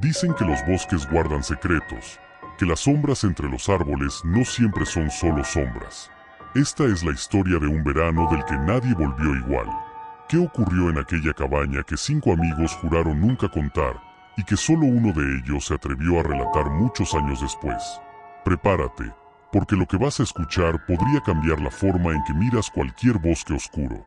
Dicen que los bosques guardan secretos, que las sombras entre los árboles no siempre son solo sombras. Esta es la historia de un verano del que nadie volvió igual. ¿Qué ocurrió en aquella cabaña que 5 amigos juraron nunca contar y que solo uno de ellos se atrevió a relatar muchos años después? Prepárate, porque lo que vas a escuchar podría cambiar la forma en que miras cualquier bosque oscuro.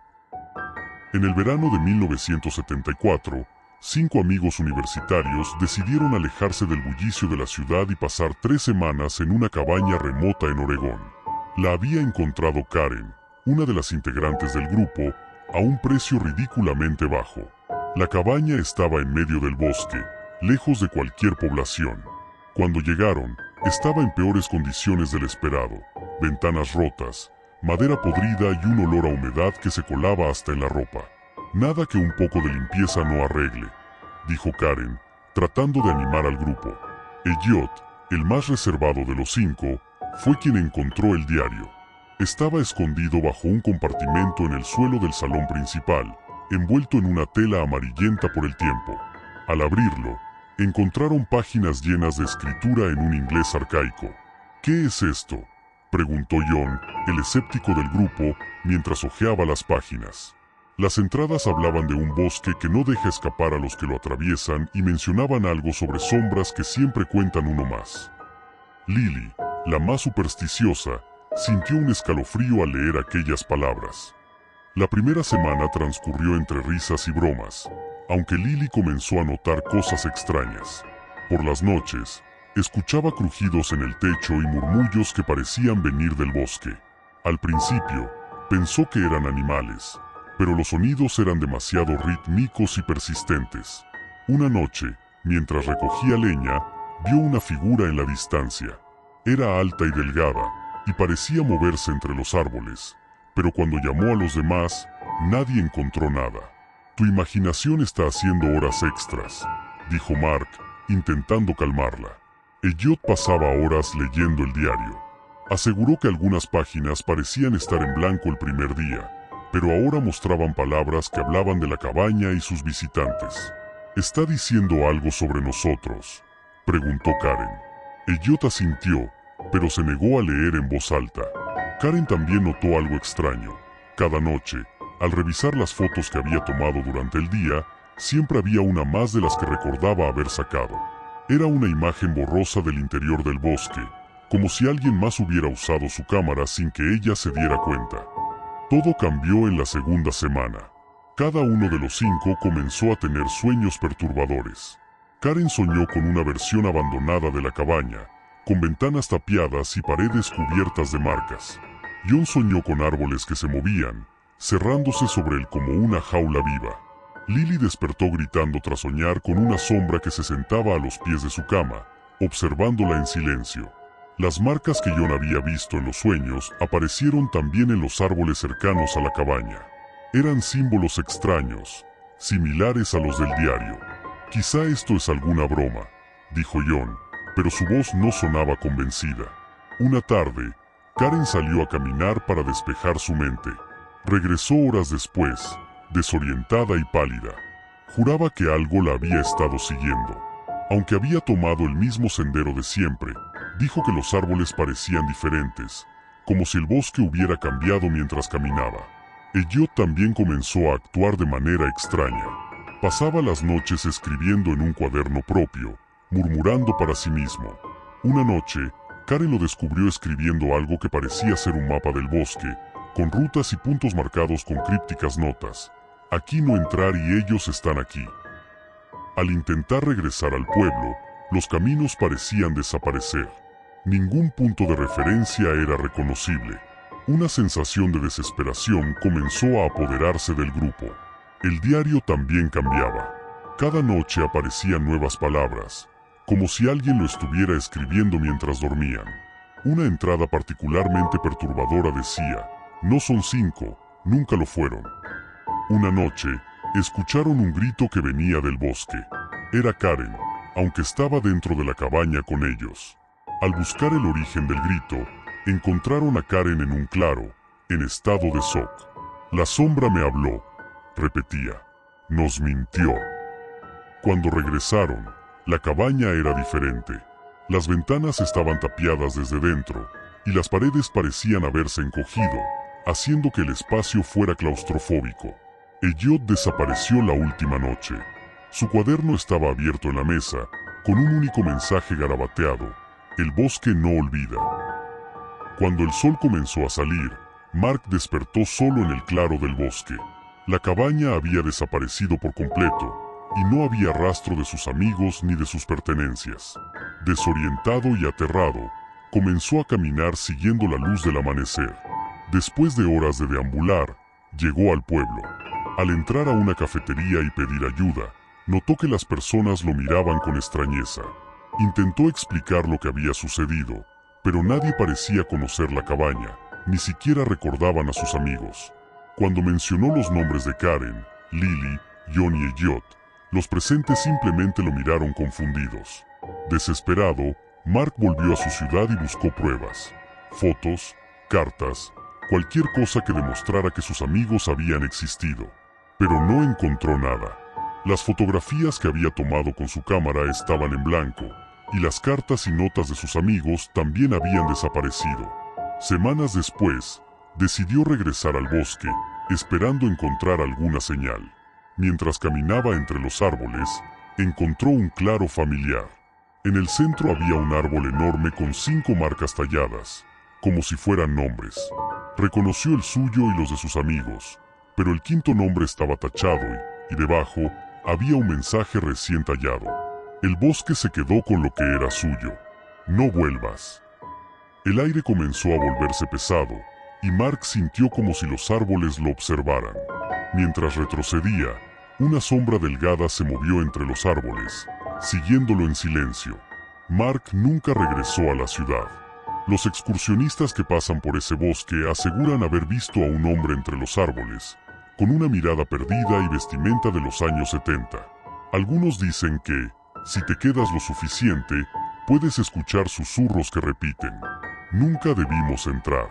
En el verano de 1974, 5 amigos universitarios decidieron alejarse del bullicio de la ciudad y pasar 3 semanas en una cabaña remota en Oregón. La había encontrado Karen, una de las integrantes del grupo, a un precio ridículamente bajo. La cabaña estaba en medio del bosque, lejos de cualquier población. Cuando llegaron, estaba en peores condiciones del esperado: ventanas rotas, madera podrida y un olor a humedad que se colaba hasta en la ropa. «Nada que un poco de limpieza no arregle», dijo Karen, tratando de animar al grupo. Elliot, el más reservado de los 5, fue quien encontró el diario. Estaba escondido bajo un compartimento en el suelo del salón principal, envuelto en una tela amarillenta por el tiempo. Al abrirlo, encontraron páginas llenas de escritura en un inglés arcaico. «¿Qué es esto?», preguntó John, el escéptico del grupo, mientras hojeaba las páginas. Las entradas hablaban de un bosque que no deja escapar a los que lo atraviesan y mencionaban algo sobre sombras que siempre cuentan uno más. Lily, la más supersticiosa, sintió un escalofrío al leer aquellas palabras. La primera semana transcurrió entre risas y bromas, aunque Lily comenzó a notar cosas extrañas. Por las noches, escuchaba crujidos en el techo y murmullos que parecían venir del bosque. Al principio, pensó que eran animales, pero los sonidos eran demasiado rítmicos y persistentes. Una noche, mientras recogía leña, vio una figura en la distancia. Era alta y delgada, y parecía moverse entre los árboles, pero cuando llamó a los demás, nadie encontró nada. «Tu imaginación está haciendo horas extras», dijo Mark, intentando calmarla. Elliot pasaba horas leyendo el diario. Aseguró que algunas páginas parecían estar en blanco el primer día, pero ahora mostraban palabras que hablaban de la cabaña y sus visitantes. «¿Está diciendo algo sobre nosotros?», preguntó Karen. Elliot asintió, pero se negó a leer en voz alta. Karen también notó algo extraño. Cada noche, al revisar las fotos que había tomado durante el día, siempre había una más de las que recordaba haber sacado. Era una imagen borrosa del interior del bosque, como si alguien más hubiera usado su cámara sin que ella se diera cuenta. Todo cambió en la segunda semana. Cada uno de los 5 comenzó a tener sueños perturbadores. Karen soñó con una versión abandonada de la cabaña, con ventanas tapiadas y paredes cubiertas de marcas. John soñó con árboles que se movían, cerrándose sobre él como una jaula viva. Lily despertó gritando tras soñar con una sombra que se sentaba a los pies de su cama, observándola en silencio. Las marcas que John había visto en los sueños aparecieron también en los árboles cercanos a la cabaña. Eran símbolos extraños, similares a los del diario. «Quizá esto es alguna broma», dijo John, pero su voz no sonaba convencida. Una tarde, Karen salió a caminar para despejar su mente. Regresó horas después, desorientada y pálida. Juraba que algo la había estado siguiendo. Aunque había tomado el mismo sendero de siempre, dijo que los árboles parecían diferentes, como si el bosque hubiera cambiado mientras caminaba. Elliot también comenzó a actuar de manera extraña. Pasaba las noches escribiendo en un cuaderno propio, murmurando para sí mismo. Una noche, Karen lo descubrió escribiendo algo que parecía ser un mapa del bosque, con rutas y puntos marcados con crípticas notas. «Aquí no entrar y ellos están aquí». Al intentar regresar al pueblo, los caminos parecían desaparecer. Ningún punto de referencia era reconocible. Una sensación de desesperación comenzó a apoderarse del grupo. El diario también cambiaba. Cada noche aparecían nuevas palabras, como si alguien lo estuviera escribiendo mientras dormían. Una entrada particularmente perturbadora decía: «No son 5, nunca lo fueron». Una noche, escucharon un grito que venía del bosque. Era Karen, aunque estaba dentro de la cabaña con ellos. Al buscar el origen del grito, encontraron a Karen en un claro, en estado de shock. «La sombra me habló», repetía. «Nos mintió». Cuando regresaron, La cabaña era diferente. Las ventanas estaban tapiadas desde dentro, y las paredes parecían haberse encogido, haciendo que el espacio fuera claustrofóbico. Elliot desapareció la última noche. Su cuaderno estaba abierto en la mesa, con un único mensaje garabateado: el bosque no olvida. Cuando el sol comenzó a salir, Mark despertó solo en el claro del bosque. La cabaña había desaparecido por completo, y no había rastro de sus amigos ni de sus pertenencias. Desorientado y aterrado, comenzó a caminar siguiendo la luz del amanecer. Después de horas de deambular, llegó al pueblo. Al entrar a una cafetería y pedir ayuda, notó que las personas lo miraban con extrañeza. Intentó explicar lo que había sucedido, pero nadie parecía conocer la cabaña, ni siquiera recordaban a sus amigos. Cuando mencionó los nombres de Karen, Lily, John y Elliot, los presentes simplemente lo miraron confundidos. Desesperado, Mark volvió a su ciudad y buscó pruebas, fotos, cartas, cualquier cosa que demostrara que sus amigos habían existido. Pero no encontró nada. Las fotografías que había tomado con su cámara estaban en blanco, y las cartas y notas de sus amigos también habían desaparecido. Semanas después, decidió regresar al bosque, esperando encontrar alguna señal. Mientras caminaba entre los árboles, encontró un claro familiar. En el centro había un árbol enorme con 5 marcas talladas, como si fueran nombres. Reconoció el suyo y los de sus amigos, pero el 5.º nombre estaba tachado y debajo había un mensaje recién tallado. El bosque se quedó con lo que era suyo. No vuelvas. El aire comenzó a volverse pesado, y Mark sintió como si los árboles lo observaran. Mientras retrocedía, una sombra delgada se movió entre los árboles, siguiéndolo en silencio. Mark nunca regresó a la ciudad. Los excursionistas que pasan por ese bosque aseguran haber visto a un hombre entre los árboles, con una mirada perdida y vestimenta de los años 70. Algunos dicen que, si te quedas lo suficiente, puedes escuchar susurros que repiten: nunca debimos entrar.